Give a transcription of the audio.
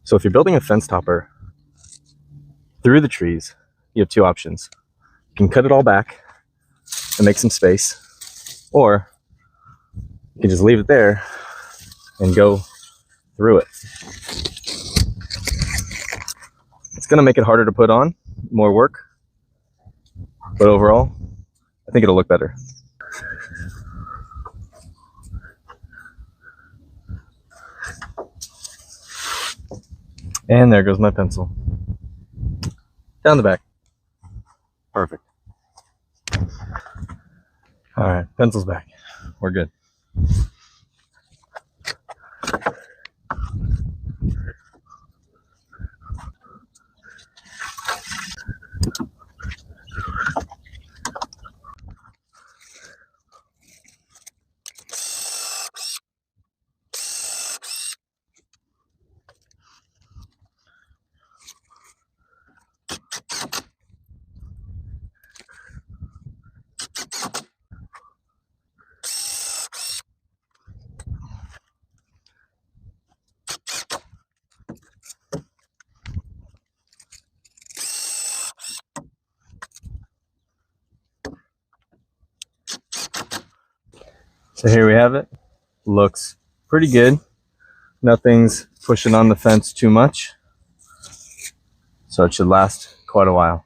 So if you're building a fence topper through the trees, you have two options. You can cut it all back and make some space, or you can just leave it there and go through it. It's going to make it harder to put on, more work, but overall, I think it'll look better. And there goes my pencil. Down the back. Perfect. All right, pencil's back. We're good. So here we have it. Looks pretty good. Nothing's pushing on the fence too much, so it should last quite a while.